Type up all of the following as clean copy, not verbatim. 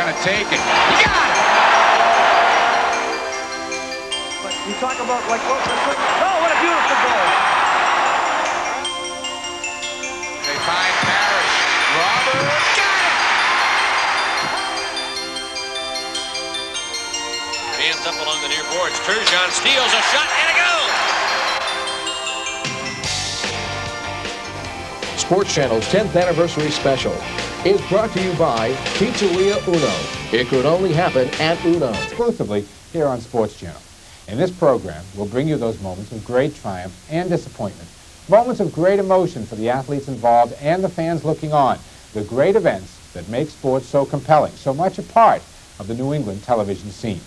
going to take it. He got it! But you talk about, like, oh, what a beautiful goal. They find Parrish. Robert got it! Hands up along the near boards. Turgeon steals a shot and a goal! Sports Channel's 10th anniversary special is brought to you by Pizzeria Uno. It could only happen at Uno. Exclusively here on Sports Channel. In this program, we'll bring you those moments of great triumph and disappointment, moments of great emotion for the athletes involved and the fans looking on, the great events that make sports so compelling, so much a part of the New England television scene.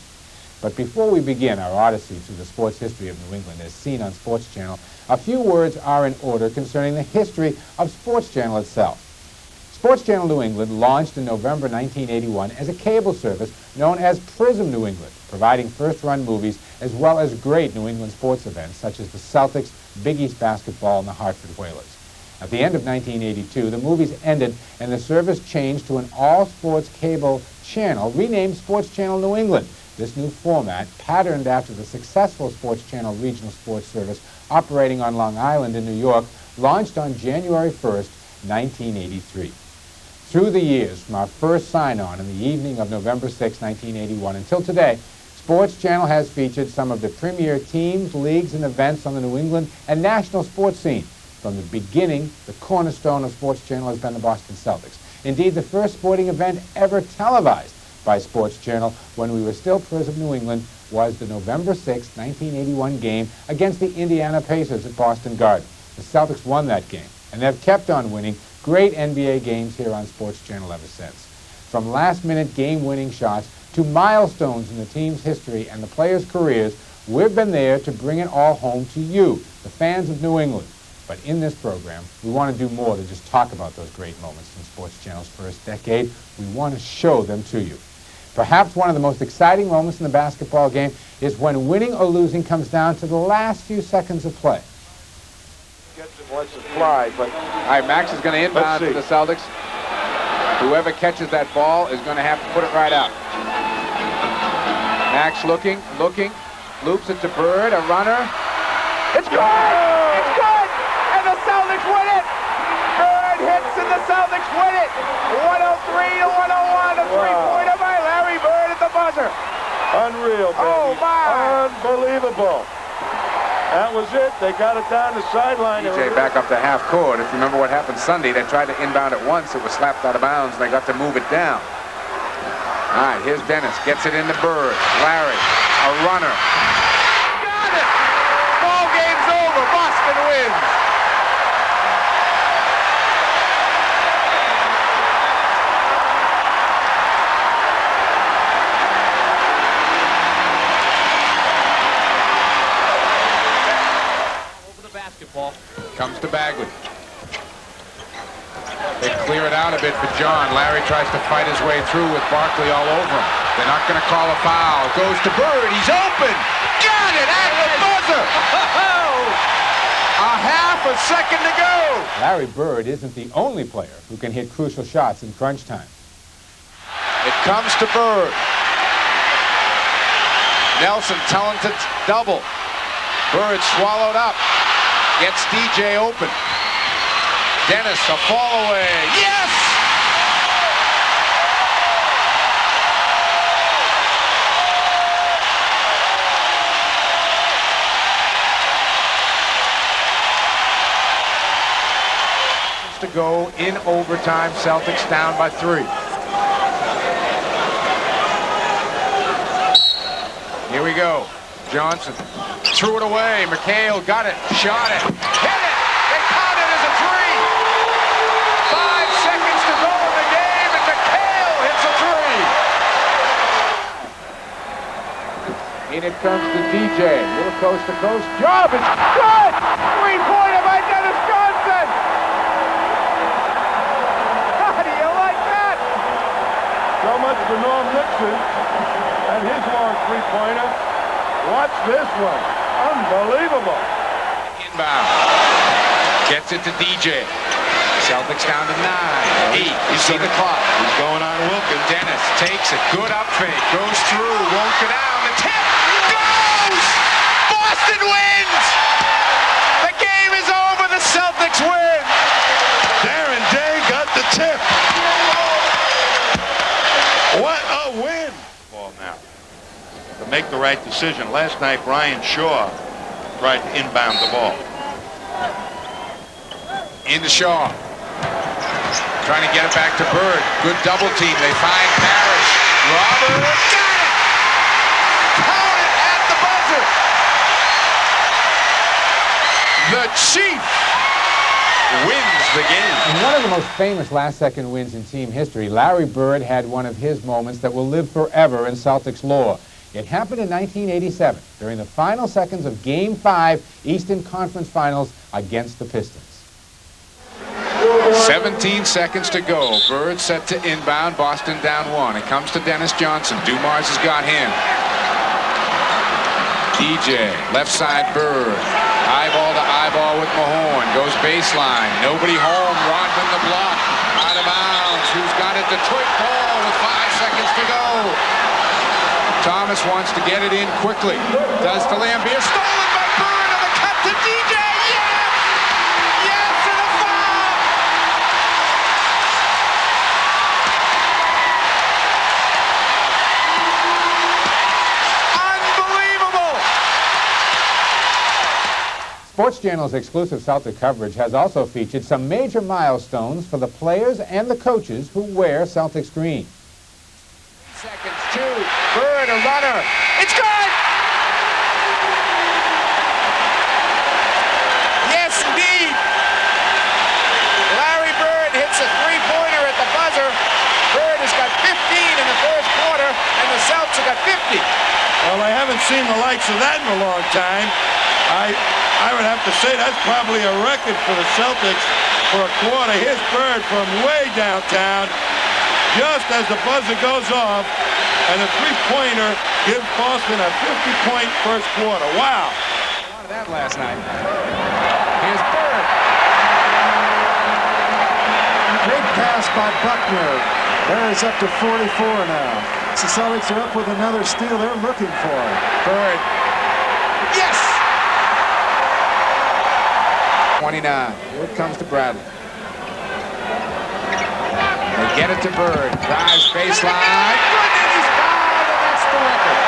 But before we begin our odyssey through the sports history of New England as seen on Sports Channel, a few words are in order concerning the history of Sports Channel itself. Sports Channel New England launched in November 1981 as a cable service known as Prism New England, providing first-run movies as well as great New England sports events such as the Celtics, Big East basketball, and the Hartford Whalers. At the end of 1982, the movies ended and the service changed to an all-sports cable channel renamed Sports Channel New England. This new format, patterned after the successful Sports Channel regional sports service operating on Long Island in New York, launched on January 1st, 1983. Through the years, from our first sign-on in the evening of November 6, 1981, until today, Sports Channel has featured some of the premier teams, leagues, and events on the New England and national sports scene. From the beginning, the cornerstone of Sports Channel has been the Boston Celtics. Indeed, the first sporting event ever televised by Sports Channel when we were still Prism New England was the November 6, 1981 game against the Indiana Pacers at Boston Garden. The Celtics won that game, and they've kept on winning great NBA games here on Sports Channel ever since. From last-minute game-winning shots to milestones in the team's history and the players' careers, we've been there to bring it all home to you, the fans of New England. But in this program, we want to do more than just talk about those great moments in Sports Channel's first decade. We want to show them to you. Perhaps one of the most exciting moments in the basketball game is when winning or losing comes down to the last few seconds of play. Gets it once it's fly, but All right, Max is going to inbound to the Celtics. Whoever catches that ball is going to have to put it right out. Max looking, loops it to Bird, a runner. it's good! It's good! And the Celtics win it! Bird hits and the Celtics win it! 103 to 101, a three-pointer by Larry Bird at the buzzer. Unreal, baby. Oh, my! Unbelievable. That was it. They got it down the sideline. DJ back up to half court. If you remember what happened Sunday, they tried to inbound it once. It was slapped out of bounds, and they got to move it down. All right, here's Dennis. Gets it into Bird. Larry, a runner. Got it! Ball game's over. Boston wins. Comes to Bagley. They clear it out a bit for John. Larry tries to fight his way through with Barkley all over him. They're not going to call a foul. Goes to Bird. He's open. Got it at the buzzer. A half a second to go. Larry Bird isn't the only player who can hit crucial shots in crunch time. It comes to Bird. Nelson telling to double. Bird swallowed up. Gets DJ open. Dennis, a fall away. Yes! To go in overtime, Celtics down by 3. Here we go. Johnson threw it away. McHale got it, shot it, hit it. They count it as a 3. 5 seconds to go in the game, and McHale hits a 3. And it comes to DJ. Little coast-to-coast job. It's good! Three-pointer by Dennis Johnson! How do you like that? So much for Norm Nixon and his long three-pointer. Watch this one. Unbelievable. Inbound. Gets it to DJ. Celtics down to 9. 8. You see the clock. He's going on Wilkins. Dennis takes it. Good up fake. Goes through. Won't go down. The tip goes! Boston wins! The game is over. The Celtics win. Darren Day got the tip. What a win! Ball now. To make the right decision. Last night, Brian Shaw tried to inbound the ball. Into Shaw. Trying to get it back to Bird. Good double team. They find Parrish. Robert got it! Count it at the buzzer! The Chief wins the game. In one of the most famous last-second wins in team history, Larry Bird had one of his moments that will live forever in Celtics lore. It happened in 1987 during the final seconds of Game 5 Eastern Conference Finals against the Pistons. 17 seconds to go. Bird set to inbound. Boston down 1. It comes to Dennis Johnson. Dumars has got him. DJ, left side Bird. Eyeball to eyeball with Mahorn. Goes baseline. Nobody home. Rodman the block. Out of bounds. Who's got it? Detroit ball with 5 seconds to go. Thomas wants to get it in quickly. Does to Lambier. Stolen by Bird on the cut to DJ. Yes! Yes, and a foul! Unbelievable! Sports Channel's exclusive Celtic coverage has also featured some major milestones for the players and the coaches who wear Celtics green. Seconds, 2. Bird, a runner. It's good! Yes, indeed. Larry Bird hits a three-pointer at the buzzer. Bird has got 15 in the first quarter, and the Celtics have got 50. Well, I haven't seen the likes of that in a long time. I would have to say that's probably a record for the Celtics for a quarter. Here's Bird from way downtown, just as the buzzer goes off, and a three-pointer gives Boston a 50-point first quarter. Wow. A lot of that last night. Here's Bird. Great pass by Buckner. Barry's up to 44 now. The Celtics are up with another steal they're looking for. Bird. Yes! 29. Here it comes to Bradley. They get it to Bird. Drives baseline. Good, and he's fouled, and that's the record.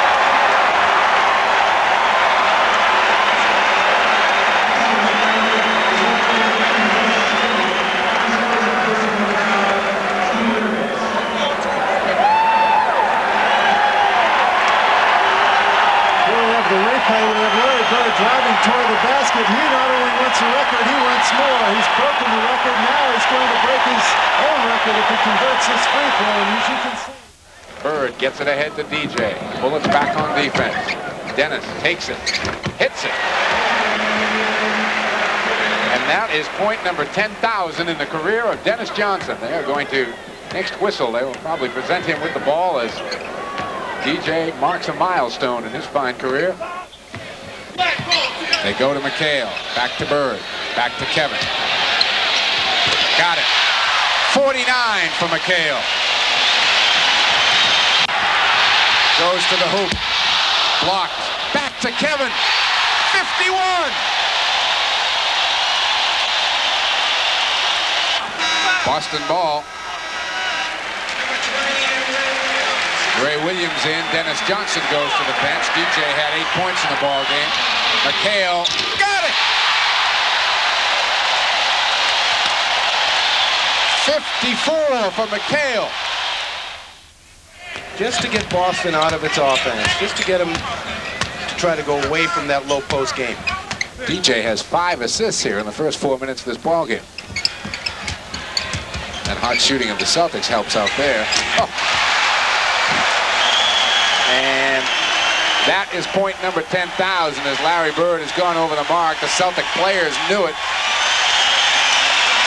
Here we have the replay. We have Larry Bird driving toward the basket. He not only wants a record, he wants more. He's broken the record. Now he's going to break his own record if he converts this free throw. And as you can see, Bird gets it ahead to DJ. Bullets back on defense. Dennis takes it. Hits it. And that is point number 10,000 in the career of Dennis Johnson. They are going to, next whistle, they will probably present him with the ball as DJ marks a milestone in his fine career. They go to McHale. Back to Bird. Back to Kevin. Got it. 49 for McHale. Goes to the hoop. Blocked. Back to Kevin. 51. Boston ball. Ray Williams in. Dennis Johnson goes to the bench. DJ had 8 points in the ball game. McHale got it. 54 for McHale. Just to get Boston out of its offense, just to get them to try to go away from that low post game. DJ has 5 assists here in the first 4 minutes of this ball game. That hot shooting of the Celtics helps out there. Oh. And that is point number 10,000 as Larry Bird has gone over the mark. The Celtic players knew it.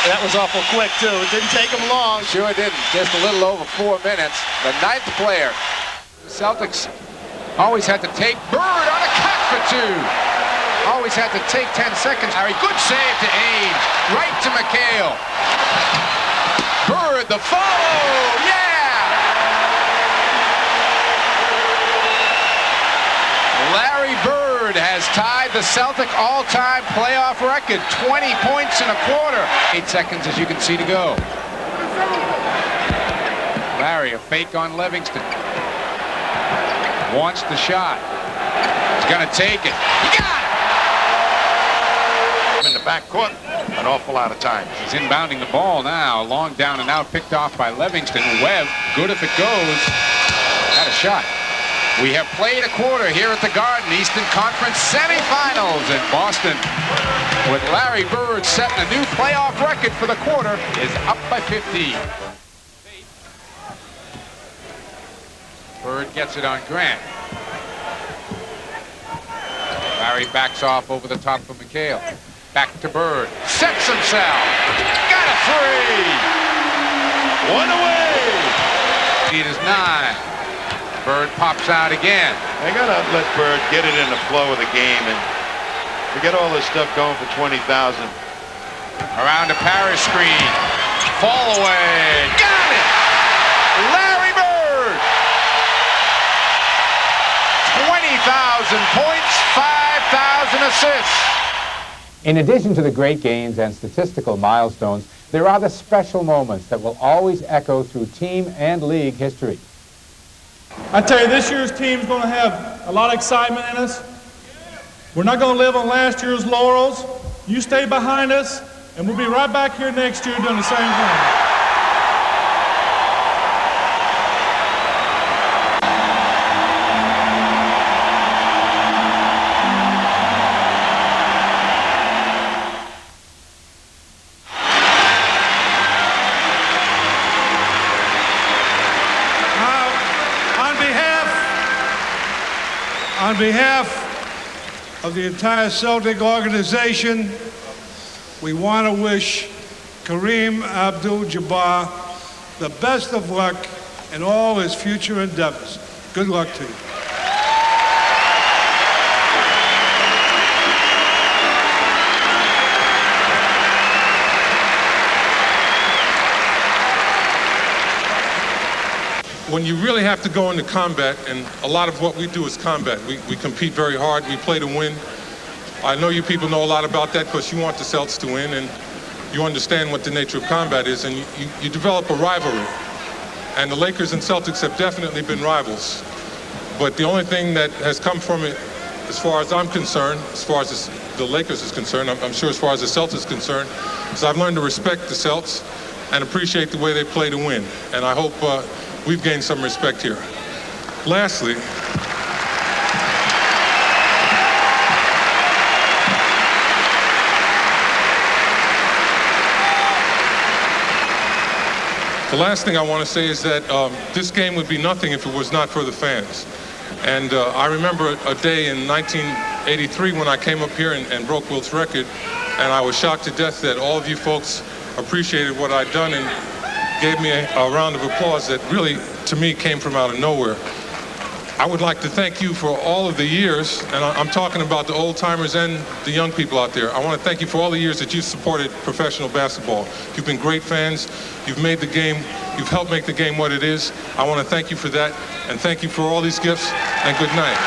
That was awful quick, too. It didn't take him long. Sure didn't. Just a little over 4 minutes. The 9th player. The Celtics always had to take Bird on a cut for 2. Always had to take 10 seconds. Harry, good save to Age. Right to McHale. Bird, the follow. Yeah! Larry Bird has tied the Celtic all-time playoff record. 20 points in a quarter. 8 seconds, as you can see, to go. Larry, a fake on Livingston. Wants the shot. He's going to take it. He got it! In the back court, an awful lot of time. He's inbounding the ball now. Long down and out, picked off by Livingston. Webb, good if it goes. Got a shot. We have played a quarter here at the Garden, Eastern Conference semifinals in Boston. With Larry Bird setting a new playoff record for the quarter, is up by 50. Bird gets it on Grant. Larry backs off over the top of McHale. Back to Bird. Sets himself. Got a three. One away. Lead is 9. Bird pops out again. They got to let Bird get it in the flow of the game and forget all this stuff going for 20,000. Around the Parrish screen. Fall away. Got it. Larry Bird. 20,000 points, 5,000 assists. In addition to the great gains and statistical milestones, there are the special moments that will always echo through team and league history. I tell you, this year's team's going to have a lot of excitement in us. We're not going to live on last year's laurels. You stay behind us, and we'll be right back here next year doing the same thing. On behalf of the entire Celtic organization, we want to wish Kareem Abdul-Jabbar the best of luck in all his future endeavors. Good luck to you. When you really have to go into combat, and a lot of what we do is combat. We compete very hard, we play to win. I know you people know a lot about that because you want the Celts to win and you understand what the nature of combat is, and you develop a rivalry. And the Lakers and Celtics have definitely been rivals. But the only thing that has come from it, as far as I'm concerned, as far as the Lakers is concerned, I'm sure as far as the Celts is concerned, is I've learned to respect the Celts and appreciate the way they play to win. And I hope we've gained some respect here. Lastly, the last thing I want to say is that this game would be nothing if it was not for the fans. And I remember a day in 1983 when I came up here and broke Wilt's record, and I was shocked to death that all of you folks appreciated what I'd done and gave me a round of applause that really, to me, came from out of nowhere. I would like to thank you for all of the years, and I'm talking about the old-timers and the young people out there. I want to thank you for all the years that you've supported professional basketball. You've been great fans. You've made the game. You've helped make the game what it is. I want to thank you for that, and thank you for all these gifts, and good night.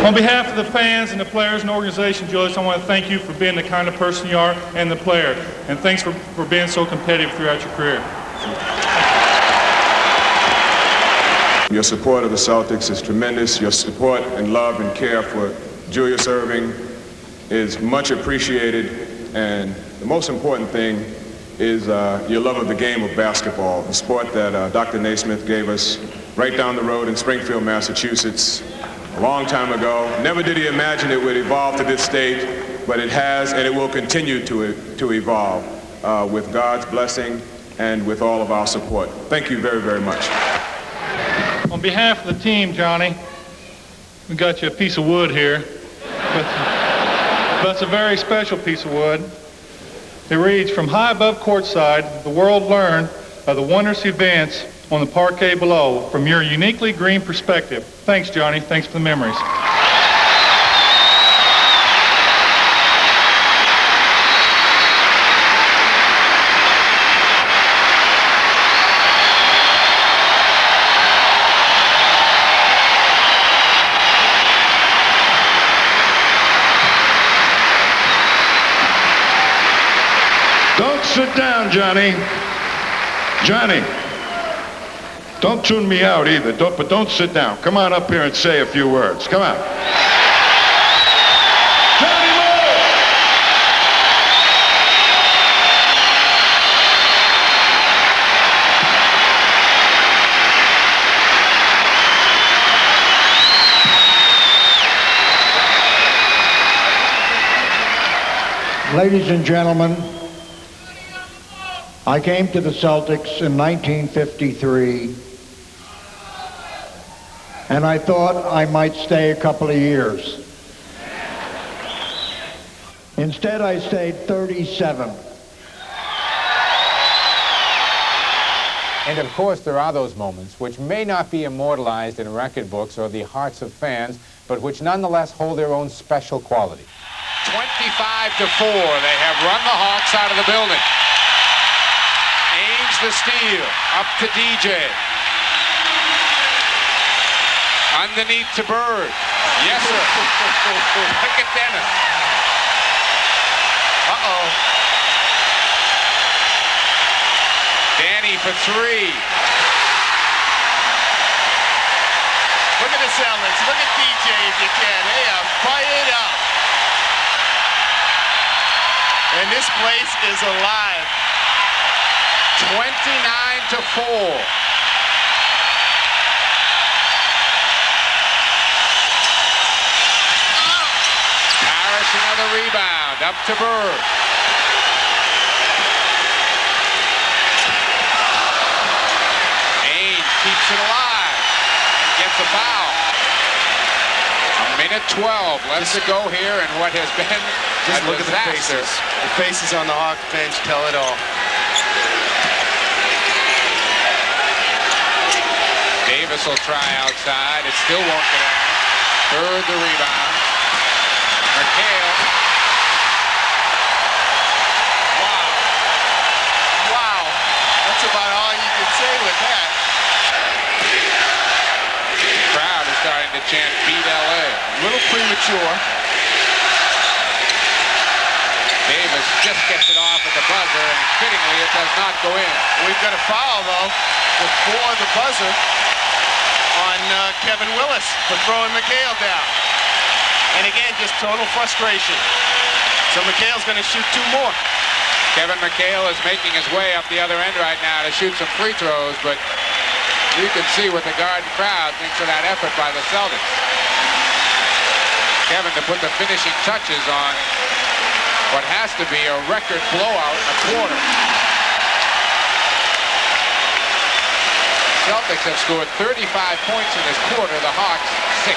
On behalf of the fans and the players and organization, Julius, I want to thank you for being the kind of person you are and the player. And thanks for being so competitive throughout your career. Your support of the Celtics is tremendous. Your support and love and care for Julius Erving is much appreciated. And the most important thing is your love of the game of basketball, the sport that Dr. Naismith gave us right down the road in Springfield, Massachusetts, a long time ago. Never did he imagine it would evolve to this state, but it has, and it will continue to evolve with God's blessing and with all of our support. Thank you very, very much. On behalf of the team, Johnny, we got you a piece of wood here. But it's a very special piece of wood. It reads, "From high above courtside, the world learned by the wondrous events on the parquet below from your uniquely green perspective. Thanks, Johnny. Thanks for the memories. Don't sit down, Johnny. Johnny, don't tune me out either, but don't sit down. Come on up here and say a few words. Come on. Johnny, move! Ladies and gentlemen, I came to the Celtics in 1953, and I thought I might stay a couple of years. Instead, I stayed 37. And of course, there are those moments which may not be immortalized in record books or the hearts of fans, but which nonetheless hold their own special quality. 25-4, they have run the Hawks out of the building. Ainge the steal, up to DJ. Underneath to Bird. Yes, sir. Look at Dennis. Uh-oh. Danny for three. Look at the Celtics. Look at DJ if you can. They are fired up. And this place is alive. 29-4. Harris another rebound, up to Bird. Ainge keeps it alive and gets a foul. A minute 12 left to go here in what has been Just a look disaster. at the faces. The faces on the Hawks bench tell it all. Davis will try outside. It still won't get out. Bird the rebound. McHale. Wow. Wow. That's about all you can say with that. Crowd is starting to chant beat LA. A little premature. Davis just gets it off at the buzzer, and fittingly it does not go in. We've got a foul, though, before the buzzer on Kevin Willis for throwing McHale down. And again, just total frustration. So McHale's going to shoot two more. Kevin McHale is making his way up the other end right now to shoot some free throws, but you can see what the Garden crowd thinks of that effort by the Celtics. Kevin to put the finishing touches on what has to be a record blowout in a quarter. Celtics have scored 35 points in this quarter, the Hawks 6.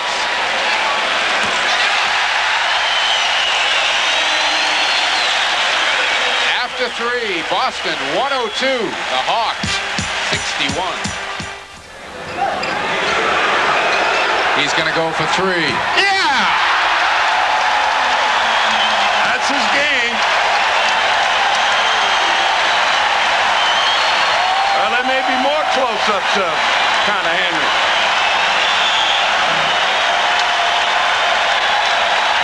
After three, Boston 102, the Hawks 61. He's going to go for three. Yeah! That's his game. Well, there may be more close-ups of Conor Henry.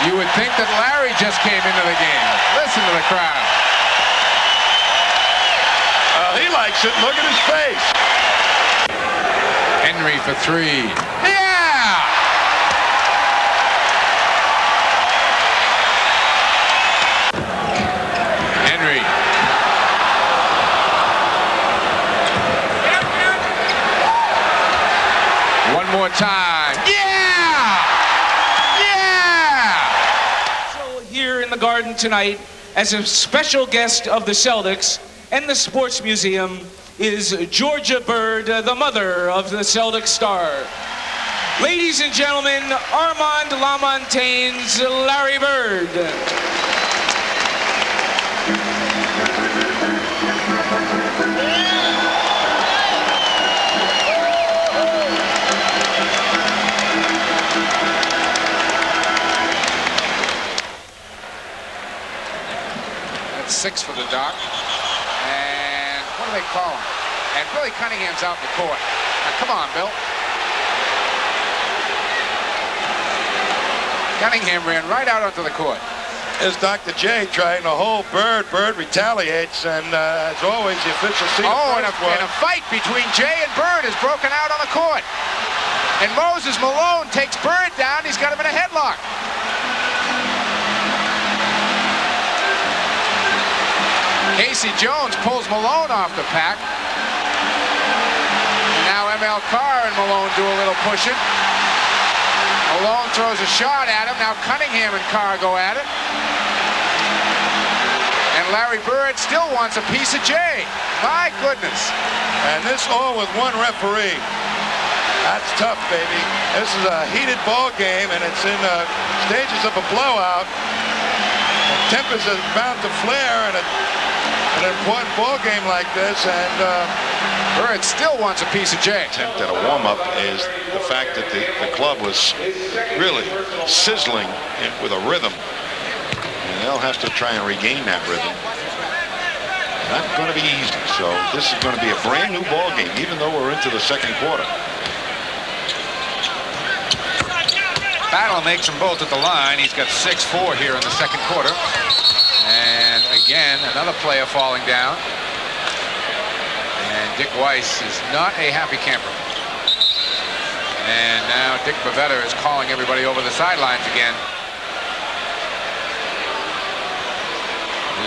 You would think that Larry just came into the game. Listen to the crowd. He likes it. Look at his face. Henry for three. Yeah! Henry. One more time. Yeah! Yeah! Here in the Garden tonight, as a special guest of the Celtics and the Sports Museum, is Georgia Bird, the mother of the Celtic star. Ladies and gentlemen, Armand Lamontagne's Larry Bird. That's 6 for the Doc. And what do they call him? And Billy Cunningham's out in the court. Now, come on, Bill. Cunningham ran right out onto the court. Is Dr. J trying to hold Bird. Bird retaliates, and as always, the official sees and a fight between Jay and Bird has broken out on the court. And Moses Malone takes Bird down. He's got him in a headlock. Casey Jones pulls Malone off the pack. And now ML Carr and Malone do a little pushing. Malone throws a shot at him. Now Cunningham and Carr go at it. And Larry Bird still wants a piece of Jay. My goodness. And this all with one referee. That's tough, baby. This is a heated ball game, and it's in stages of a blowout. Tempers are bound to flare in an important ball game like this, and Bird still wants a piece of Jay. Attempt at a warm-up is the fact that the club was really sizzling with a rhythm. And they'll have to try and regain that rhythm. Not going to be easy. So this is going to be a brand new ball game, even though we're into the second quarter. Battle makes them both at the line. He's got 6-4 here in the second quarter. And again, another player falling down. And Dick Weiss is not a happy camper. And now Dick Bavetta is calling everybody over the sidelines again.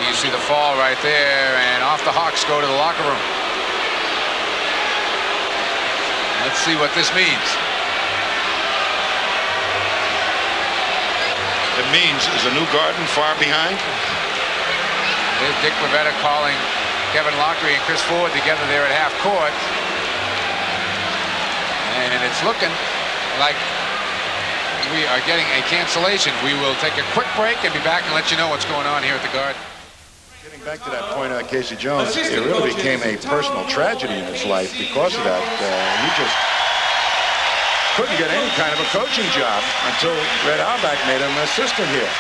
You see the fall right there, and off the Hawks go to the locker room. Let's see what this means. It means, is a new garden far behind? There's Dick Bavetta calling Kevin Lockery and Chris Ford together there at half court. And it's looking like we are getting a cancellation. We will take a quick break and be back and let you know what's going on here at the Garden. Getting back to that point on Casey Jones, it really became a personal tragedy in his life because of that. He just couldn't get any kind of a coaching job until Red Auerbach made him an assistant here.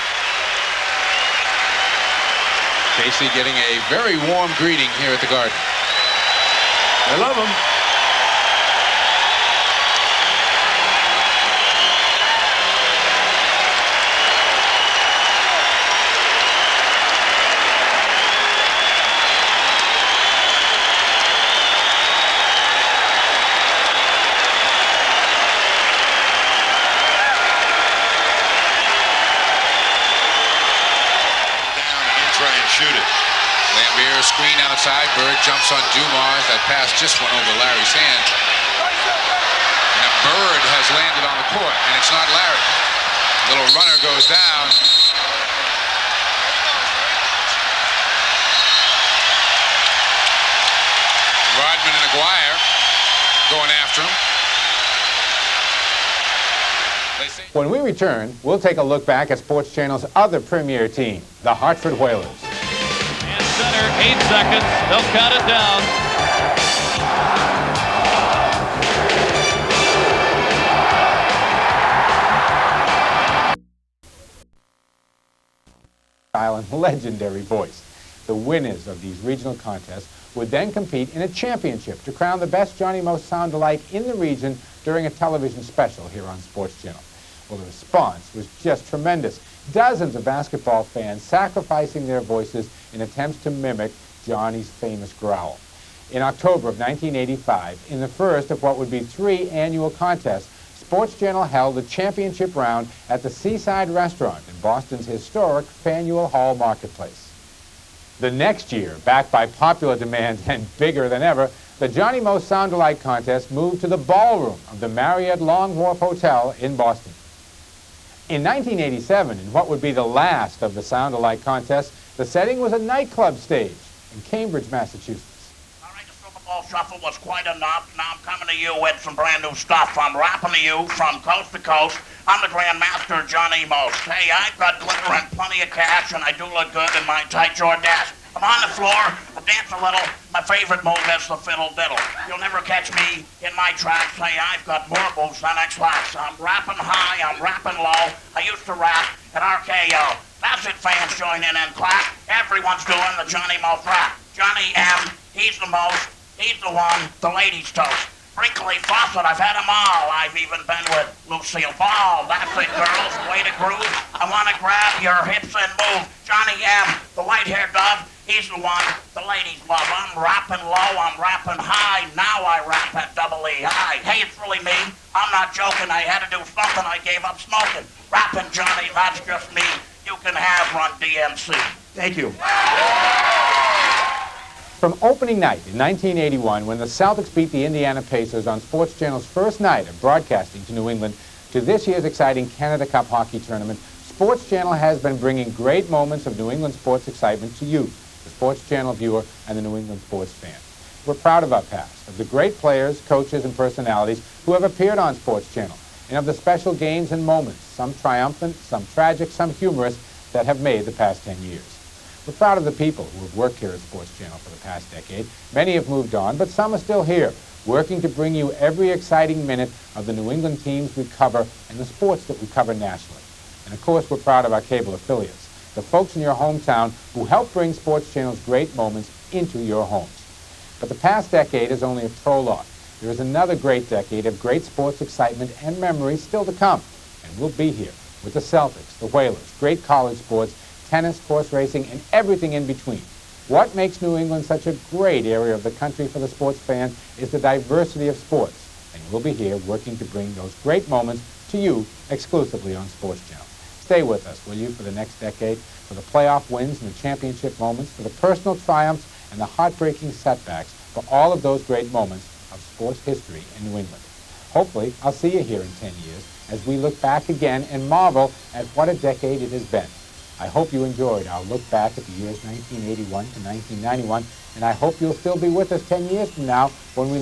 Casey getting a very warm greeting here at the Garden. I love him. Shoot it. Lambier screen outside. Bird jumps on Dumars. That pass just went over Larry's hand. And a Bird has landed on the court, and it's not Larry. Little runner goes down. Rodman and Aguirre going after him. When we return, we'll take a look back at Sports Channel's other premier team, the Hartford Whalers. And center, 8 seconds. They'll count it down. Island legendary voice. The winners of these regional contests would then compete in a championship to crown the best Johnny Most sound-alike in the region during a television special here on Sports Channel. Well, the response was just tremendous. Dozens of basketball fans sacrificing their voices in attempts to mimic Johnny's famous growl. In October of 1985, in the first of what would be 3 annual contests, Sports Channel held the championship round at the Seaside Restaurant in Boston's historic Faneuil Hall Marketplace. The next year, backed by popular demand and bigger than ever, the Johnny Most Sound-Alike contest moved to the ballroom of the Marriott Long Wharf Hotel in Boston. In 1987, in what would be the last of the Sound-Alike contests, the setting was a nightclub stage in Cambridge, Massachusetts. All right, the Super Bowl Shuffle was quite enough. Now I'm coming to you with some brand new stuff. I'm rapping to you from coast to coast. I'm the Grand Master Johnny Most. Hey, I've got glitter and plenty of cash, and I do look good in my tight Jordache. I'm on the floor, I dance a little. My favorite move is the fiddle diddle. You'll never catch me in my tracks. Hey, I've got more moves than X-Lax. I'm rapping high, I'm rapping low. I used to rap at RKO. That's it, fans, join in and clap. Everyone's doing the Johnny Most rap. Johnny M, he's the most, he's the one, the ladies toast. Brinkley Fawcett, I've had them all. I've even been with Lucille Ball. That's it, girls, way to groove. I want to grab your hips and move. Johnny M, the white-haired dove, he's the one the ladies love. I'm rapping low, I'm rapping high. Now I rap at double E high. Hey, it's really me. I'm not joking. I had to do something. I gave up smoking. Rapping Johnny, that's just me. You can have Run DMC. Thank you. From opening night in 1981, when the Celtics beat the Indiana Pacers on Sports Channel's first night of broadcasting to New England, to this year's exciting Canada Cup hockey tournament, Sports Channel has been bringing great moments of New England sports excitement to you, the Sports Channel viewer and the New England sports fan. We're proud of our past, of the great players, coaches, and personalities who have appeared on Sports Channel, and of the special games and moments, some triumphant, some tragic, some humorous, that have made the past 10 years. We're proud of the people who have worked here at Sports Channel for the past decade. Many have moved on, but some are still here, working to bring you every exciting minute of the New England teams we cover and the sports that we cover nationally. And of course, we're proud of our cable affiliates, the folks in your hometown who help bring Sports Channel's great moments into your homes. But the past decade is only a prologue. There is another great decade of great sports excitement and memories still to come. And we'll be here with the Celtics, the Whalers, great college sports, tennis, horse racing, and everything in between. What makes New England such a great area of the country for the sports fan is the diversity of sports. And we'll be here working to bring those great moments to you exclusively on Sports Channel. Stay with us, will you, for the next decade, for the playoff wins and the championship moments, for the personal triumphs and the heartbreaking setbacks, for all of those great moments of sports history in New England. Hopefully, I'll see you here in 10 years as we look back again and marvel at what a decade it has been. I hope you enjoyed our look back at the years 1981 to 1991, and I hope you'll still be with us 10 years from now when we